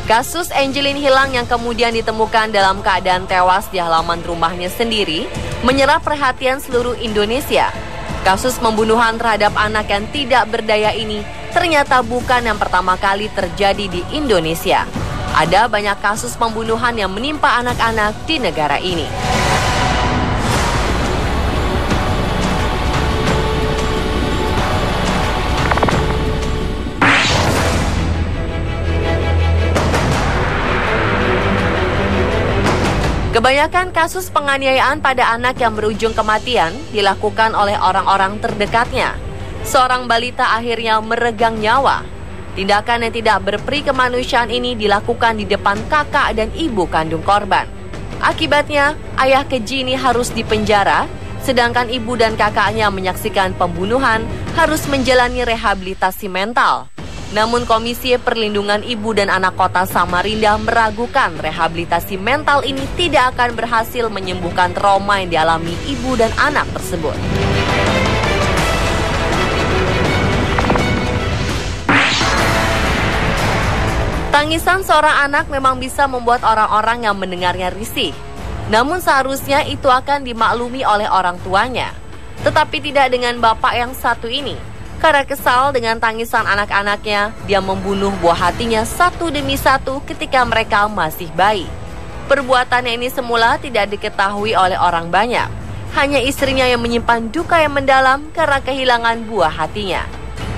Kasus Angelin hilang yang kemudian ditemukan dalam keadaan tewas di halaman rumahnya sendiri menyerap perhatian seluruh Indonesia. Kasus pembunuhan terhadap anak yang tidak berdaya ini ternyata bukan yang pertama kali terjadi di Indonesia. Ada banyak kasus pembunuhan yang menimpa anak-anak di negara ini. Kebanyakan kasus penganiayaan pada anak yang berujung kematian dilakukan oleh orang-orang terdekatnya. Seorang balita akhirnya meregang nyawa. Tindakan yang tidak berperi kemanusiaan ini dilakukan di depan kakak dan ibu kandung korban. Akibatnya, ayah keji ini harus dipenjara, sedangkan ibu dan kakaknya menyaksikan pembunuhan harus menjalani rehabilitasi mental. Namun Komisi Perlindungan Ibu dan Anak Kota Samarinda meragukan rehabilitasi mental ini tidak akan berhasil menyembuhkan trauma yang dialami ibu dan anak tersebut. Tangisan seorang anak memang bisa membuat orang-orang yang mendengarnya risih. Namun seharusnya itu akan dimaklumi oleh orang tuanya. Tetapi tidak dengan bapak yang satu ini. Karena kesal dengan tangisan anak-anaknya, dia membunuh buah hatinya satu demi satu ketika mereka masih bayi. Perbuatannya ini semula tidak diketahui oleh orang banyak. Hanya istrinya yang menyimpan duka yang mendalam karena kehilangan buah hatinya.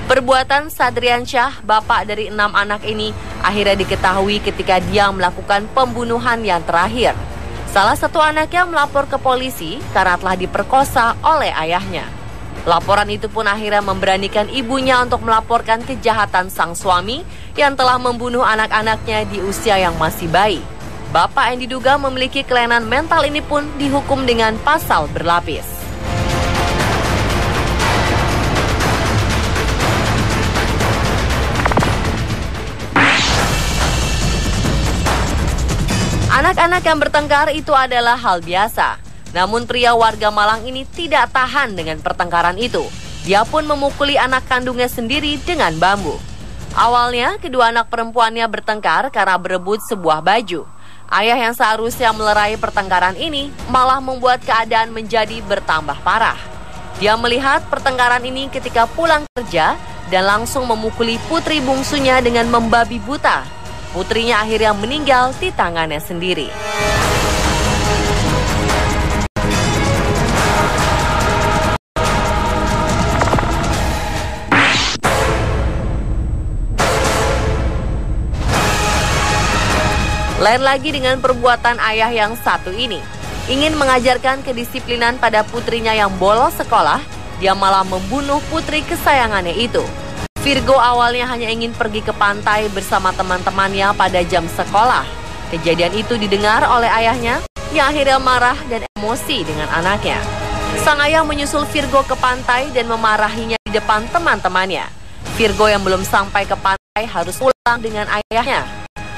Perbuatan Sadrian Syah, bapak dari 6 anak ini, akhirnya diketahui ketika dia melakukan pembunuhan yang terakhir. Salah satu anaknya melapor ke polisi karena telah diperkosa oleh ayahnya. Laporan itu pun akhirnya memberanikan ibunya untuk melaporkan kejahatan sang suami yang telah membunuh anak-anaknya di usia yang masih bayi. Bapak yang diduga memiliki kelainan mental ini pun dihukum dengan pasal berlapis. Anak-anak yang bertengkar itu adalah hal biasa. Namun pria warga Malang ini tidak tahan dengan pertengkaran itu. Dia pun memukuli anak kandungnya sendiri dengan bambu. Awalnya, kedua anak perempuannya bertengkar karena berebut sebuah baju. Ayah yang seharusnya melerai pertengkaran ini malah membuat keadaan menjadi bertambah parah. Dia melihat pertengkaran ini ketika pulang kerja dan langsung memukuli putri bungsunya dengan membabi buta. Putrinya akhirnya meninggal di tangannya sendiri. Lain lagi dengan perbuatan ayah yang satu ini. Ingin mengajarkan kedisiplinan pada putrinya yang bolos sekolah, dia malah membunuh putri kesayangannya itu. Virgo awalnya hanya ingin pergi ke pantai bersama teman-temannya pada jam sekolah. Kejadian itu didengar oleh ayahnya, yang akhirnya marah dan emosi dengan anaknya. Sang ayah menyusul Virgo ke pantai dan memarahinya di depan teman-temannya. Virgo yang belum sampai ke pantai harus pulang dengan ayahnya.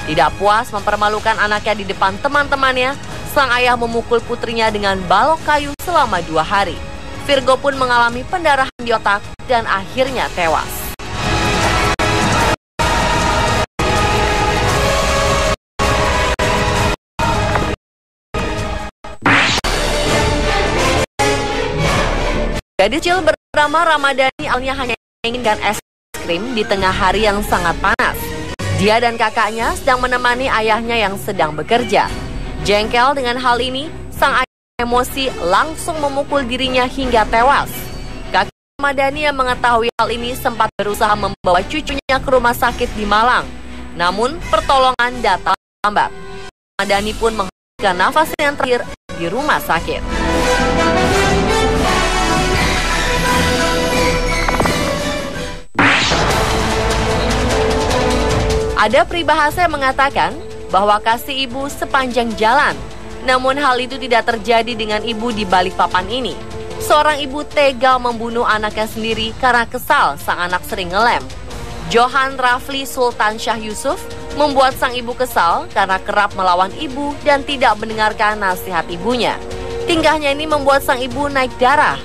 Tidak puas mempermalukan anaknya di depan teman-temannya, sang ayah memukul putrinya dengan balok kayu selama 2 hari. Virgo pun mengalami pendarahan di otak dan akhirnya tewas. Gadis kecil bernama Ramadhani awalnya hanya menginginkan es krim di tengah hari yang sangat panas. Dia dan kakaknya sedang menemani ayahnya yang sedang bekerja. Jengkel dengan hal ini, sang ayah emosi langsung memukul dirinya hingga tewas. Kakak Ramadhani yang mengetahui hal ini sempat berusaha membawa cucunya ke rumah sakit di Malang. Namun pertolongan datang lambat. Ramadhani pun menghembuskan nafas yang terakhir di rumah sakit. Ada peribahasa yang mengatakan bahwa kasih ibu sepanjang jalan. Namun hal itu tidak terjadi dengan ibu di Balikpapan ini. Seorang ibu tega membunuh anaknya sendiri karena kesal sang anak sering ngelem. Johan Rafli Sultan Syah Yusuf membuat sang ibu kesal karena kerap melawan ibu dan tidak mendengarkan nasihat ibunya. Tingkahnya ini membuat sang ibu naik darah.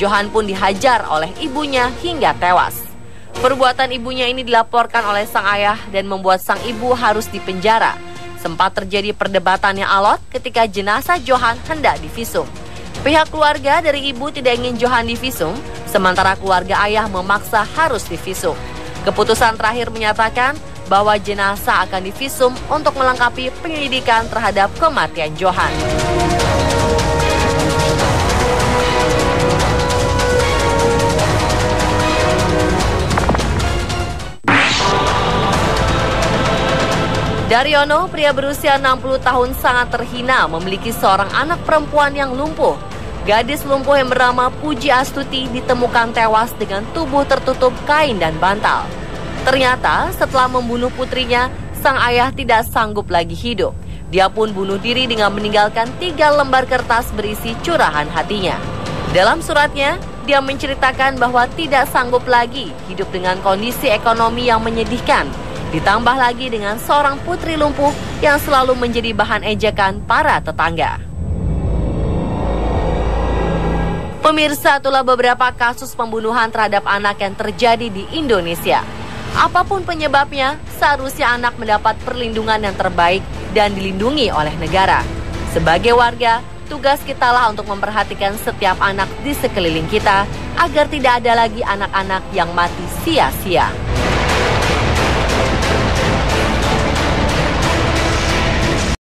Johan pun dihajar oleh ibunya hingga tewas. Perbuatan ibunya ini dilaporkan oleh sang ayah dan membuat sang ibu harus dipenjara. Sempat terjadi perdebatan yang alot ketika jenazah Johan hendak divisum. Pihak keluarga dari ibu tidak ingin Johan divisum, sementara keluarga ayah memaksa harus divisum. Keputusan terakhir menyatakan bahwa jenazah akan divisum untuk melengkapi penyelidikan terhadap kematian Johan. Daryono, pria berusia 60 tahun sangat terhina memiliki seorang anak perempuan yang lumpuh. Gadis lumpuh yang bernama Puji Astuti ditemukan tewas dengan tubuh tertutup kain dan bantal. Ternyata setelah membunuh putrinya, sang ayah tidak sanggup lagi hidup. Dia pun bunuh diri dengan meninggalkan 3 lembar kertas berisi curahan hatinya. Dalam suratnya, dia menceritakan bahwa tidak sanggup lagi hidup dengan kondisi ekonomi yang menyedihkan. Ditambah lagi dengan seorang putri lumpuh yang selalu menjadi bahan ejekan para tetangga. Pemirsa, itulah beberapa kasus pembunuhan terhadap anak yang terjadi di Indonesia. Apapun penyebabnya, seharusnya anak mendapat perlindungan yang terbaik dan dilindungi oleh negara. Sebagai warga, tugas kitalah untuk memperhatikan setiap anak di sekeliling kita agar tidak ada lagi anak-anak yang mati sia-sia.